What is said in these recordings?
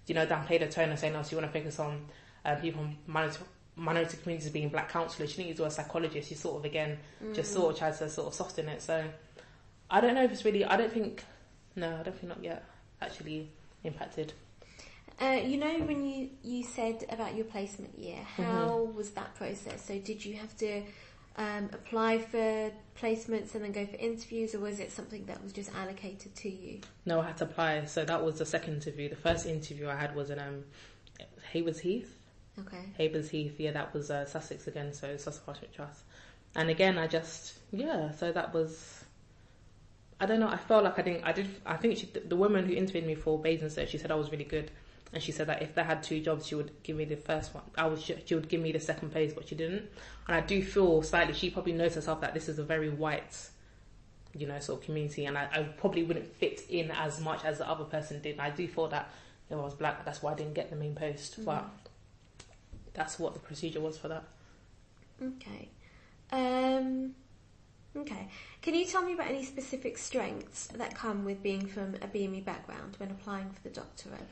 downplay the tone and say, no, so you want to focus on people from minority communities being black counsellors. She didn't use the word psychologist. She sort of, again, just sort of tried to sort of soften it. So I don't know if it's really, I don't think not yet actually impacted. When you said about your placement year, how was that process? So did you have to apply for placements and then go for interviews, or was it something that was just allocated to you? No, I had to apply. So that was the second interview. The first interview I had was in Hayward's Heath. Okay. Hayward's Heath, yeah, that was Sussex again, so Sussex Pastoral Trust. And again, so that was, I don't know, I felt like I think the woman who interviewed me for Basingstoke, she said I was really good. And she said that if they had 2 jobs, she would give me the first one. She would give me the second place, but she didn't. And I do feel slightly, she probably knows herself that this is a very white, sort of community, and I probably wouldn't fit in as much as the other person did. And I do feel that if I was black, that's why I didn't get the main post. But that's what the procedure was for that. Okay. Okay. Can you tell me about any specific strengths that come with being from a BME background when applying for the doctorate?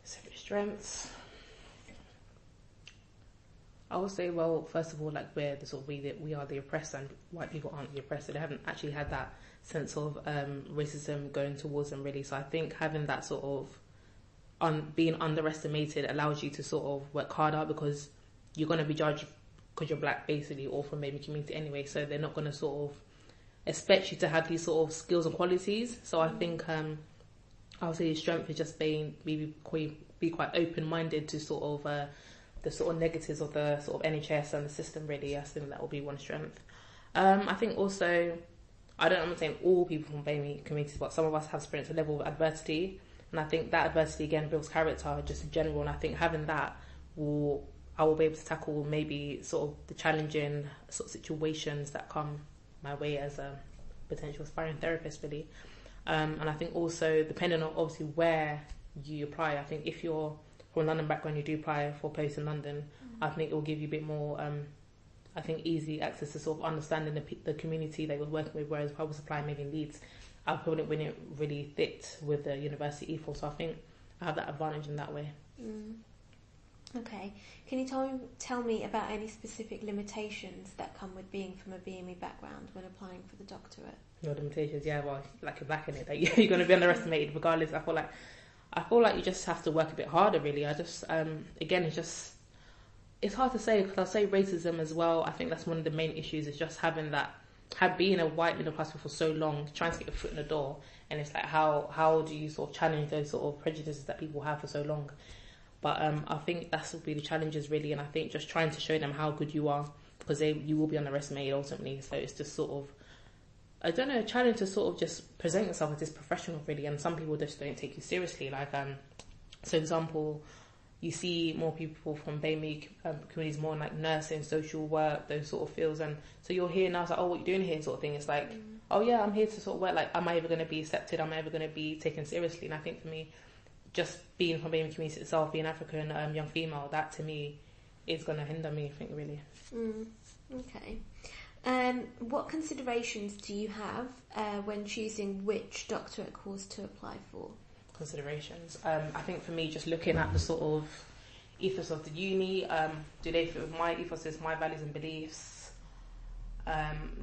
Specific strengths. I would say, well, first of all, like we're the sort of we are the oppressed, and white people aren't the oppressed. So they haven't actually had that sense of racism going towards them, really. So I think having that sort of being underestimated allows you to sort of work harder, because you're going to be judged because you're black, basically, or from maybe community anyway. So they're not going to sort of expect you to have these sort of skills and qualities. So I think I would say your strength is just be quite open-minded to sort of the sort of negatives of the sort of NHS and the system, really. I think that will be one strength. I think also, I'm not saying all people from BAME communities, but some of us have experienced a level of adversity, and I think that adversity again builds character just in general, and I think having that I will be able to tackle maybe sort of the challenging sort of situations that come my way as a potential aspiring therapist, really. And I think also, depending on obviously where you apply, I think if you're from a London background, you do apply for posts in London, I think it will give you a bit more, I think, easy access to sort of understanding the community that you're working with, whereas if I was applying maybe in Leeds, I probably wouldn't really fit with the university ethos. So I think I have that advantage in that way. Okay. Can you tell me about any specific limitations that come with being from a BME background when applying for the doctorate? Your limitations, yeah, well, like you're back in it, that you're going to be underestimated regardless. I feel like you just have to work a bit harder, really. Again, it's hard to say, because I'll say racism as well. I think that's one of the main issues, is just having being a white middle class for so long, trying to get your foot in the door, and it's like, how do you sort of challenge those sort of prejudices that people have for so long? But I think that's will be the challenges, really, and I think just trying to show them how good you are, because you will be underestimated ultimately. So it's just sort of, I don't know, a challenge to sort of just present yourself as this professional, really, and some people just don't take you seriously. Like, so example, you see more people from BAME communities, more in like nursing, social work, those sort of fields, and so you're here now, it's like, oh, what are you doing here, sort of thing. It's like, oh yeah, I'm here to sort of work, like, am I ever going to be accepted? Am I ever going to be taken seriously? And I think for me, just being from BAME community itself, being African, young female, that to me is going to hinder me, I think, really. Okay. What considerations do you have when choosing which doctorate course to apply for? Considerations. I think for me, just looking at the sort of ethos of the uni, do they fit with my ethos, my values and beliefs?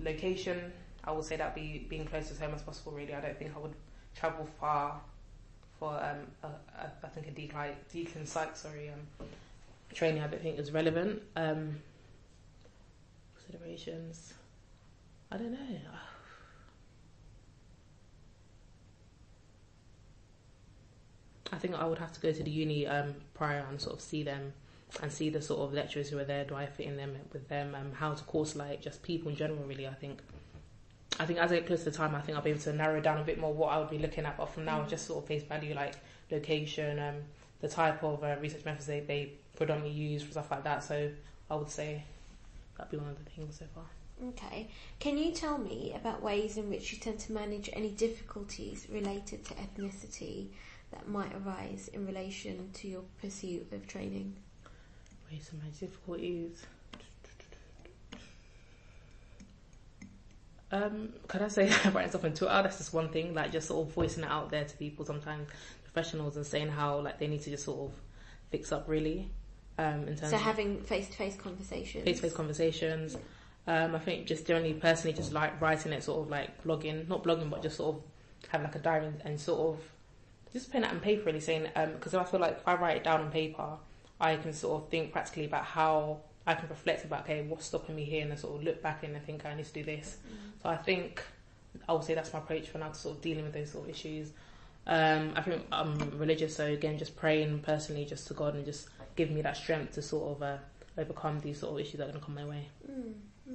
Location, I would say that be being close to home as possible, really. I don't think I would travel far for I think a decline psych training. I don't think is relevant. Considerations, I don't know. I think I would have to go to the uni prior and sort of see them and see the sort of lecturers who are there. Do I fit in them with them? How to course, like, just people in general, really. I think as I get closer to the time, I think I'll be able to narrow down a bit more what I would be looking at. But from now, just sort of face value, like location, the type of research methods they predominantly use, stuff like that. So I would say that'd be one of the things so far. Okay. Can you tell me about ways in which you tend to manage any difficulties related to ethnicity that might arise in relation to your pursuit of training? Ways to manage difficulties. Could I say writing stuff on Twitter? That's just one thing, like just sort of voicing it out there to people sometimes. professionals and saying how like they need to just sort of fix up really. In terms of having face-to-face conversations. Face-to-face conversations. I think just generally, personally, just like writing it, sort of like blogging, not blogging, but just sort of have like a diary and sort of just putting it on paper, really saying, because I feel like if I write it down on paper, I can sort of think practically about how I can reflect about, okay, what's stopping me here, and then sort of look back and I think I need to do this. So I think I would say that's my approach for now to sort of dealing with those sort of issues. I think I'm religious, so again, just praying personally just to God and just giving me that strength to sort of overcome these sort of issues that are going to come my way.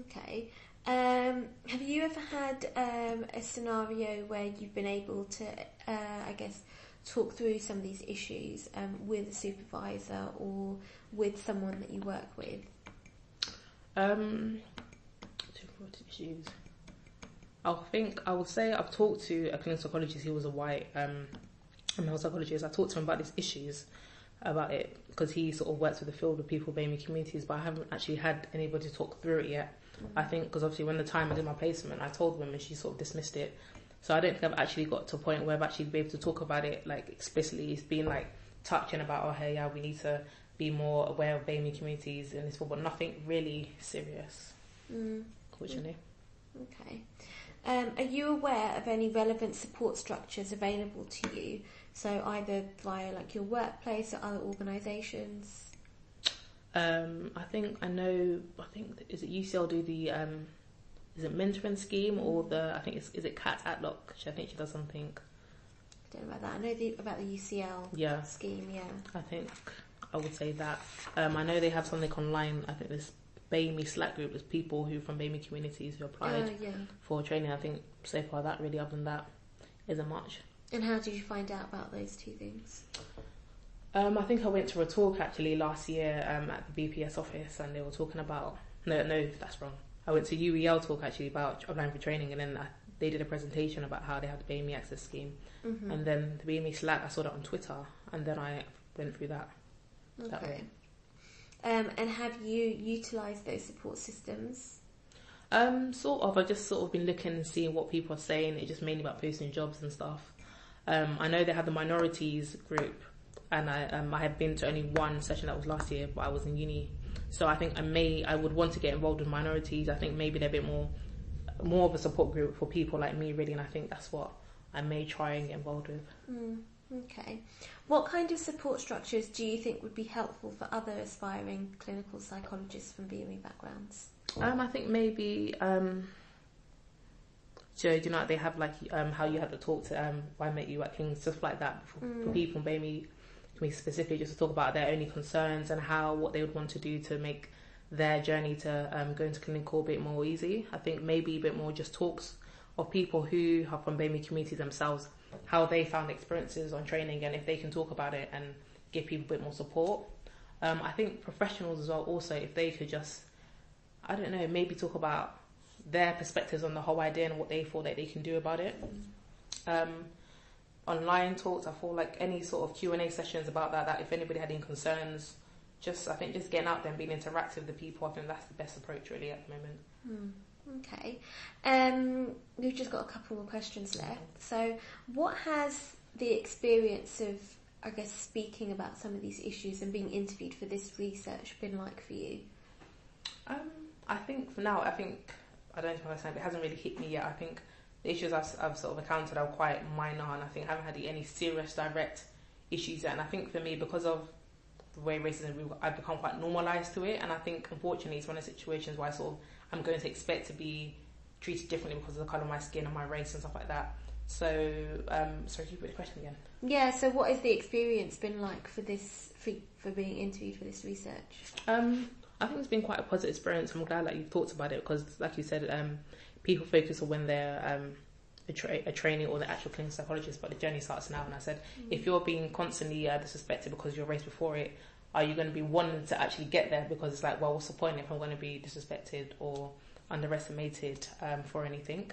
Okay. Have you ever had a scenario where you've been able to, I guess, talk through some of these issues with a supervisor or with someone that you work with? Issues. I think I would say I've talked to a clinical psychologist. He was a white male psychologist. I talked to him about these issues, about it, because he sort of works with the field of people with BAME communities, but I haven't actually had anybody talk through it yet. I think because obviously when the time I did my placement, I told them and she sort of dismissed it. So I don't think I've actually got to a point where I've actually been able to talk about it like explicitly. It's been like touching about, oh hey, yeah, we need to be more aware of BAME communities in this field, but nothing really serious, unfortunately. Okay. Are you aware of any relevant support structures available to you? So either via like your workplace or other organisations? I think is it UCL do the is it mentoring scheme or I think is it Kat Atlock? I think she does something. I don't know about that. I know about the UCL scheme. Yeah. I think I would say that. I know they have something online. I think this BAME Slack group. There's people who from BAME communities who applied for training. I think so far that really, other than that, isn't much. And how did you find out about those two things? I think I went to a talk actually last year at the BPS office, and they were talking about no, that's wrong. I went to UEL talk actually about applying for training, and then they did a presentation about how they had the BAME Access scheme, and then the BAME Slack. I saw that on Twitter, and then I went through that. Okay. That way. And have you utilised those support systems? Sort of. I've just sort of been looking and seeing what people are saying. It's just mainly about posting jobs and stuff. I know they had the minorities group, and I had been to only one session, that was last year, but I was in uni. So I think I would want to get involved with minorities. I think maybe they're a bit more of a support group for people like me, really, and I think that's what I may try and get involved with. Okay. What kind of support structures do you think would be helpful for other aspiring clinical psychologists from BME backgrounds? I think maybe, Joe, do you know they have like how you had to talk to I Met You at King's, stuff like that for people from BME, specifically, just to talk about their only concerns and what they would want to do to make their journey to go into clinical a bit more easy. I think maybe a bit more just talks of people who are from BME communities themselves, how they found experiences on training, and if they can talk about it and give people a bit more support. I think professionals as well also, if they could just, I don't know, maybe talk about their perspectives on the whole idea and what they feel that they can do about it. Online talks, I feel like any sort of Q&A sessions about that if anybody had any concerns, I think just getting out there and being interactive with the people, I think that's the best approach really at the moment. Okay. We've just got a couple more questions left. So what has the experience of, I guess, speaking about some of these issues and being interviewed for this research been like for you? I think for now, I don't know if I'm saying, but it hasn't really hit me yet. I think the issues I've sort of encountered are quite minor, and I think I haven't had any serious direct issues yet. And I think for me, because of the way racism, I've become quite normalised to it, and I think unfortunately it's one of the situations where I'm going to expect to be treated differently because of the colour of my skin and my race and stuff like that. So, sorry, can you put the question again? Yeah, so what has the experience been like for being interviewed for this research? I think it's been quite a positive experience. I'm glad that you've talked about it, because like you said, people focus on when they're a trainee or the actual clinical psychologist, but the journey starts now. And I said, if you're being constantly disrespected because you're raised before it, are you going to be wanting to actually get there? Because it's like, well, what's the point if I'm going to be disrespected or underestimated for anything?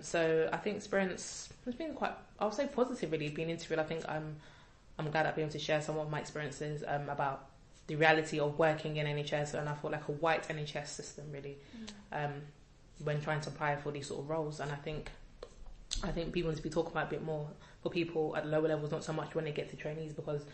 So I think experience has been quite, I would say, positive really, being interviewed. I think I'm glad I've been able to share some of my experiences about the reality of working in NHS, and I feel like a white NHS system really when trying to apply for these sort of roles. And I think I think people need to be talking about a bit more for people at lower levels, not so much when they get to trainees, because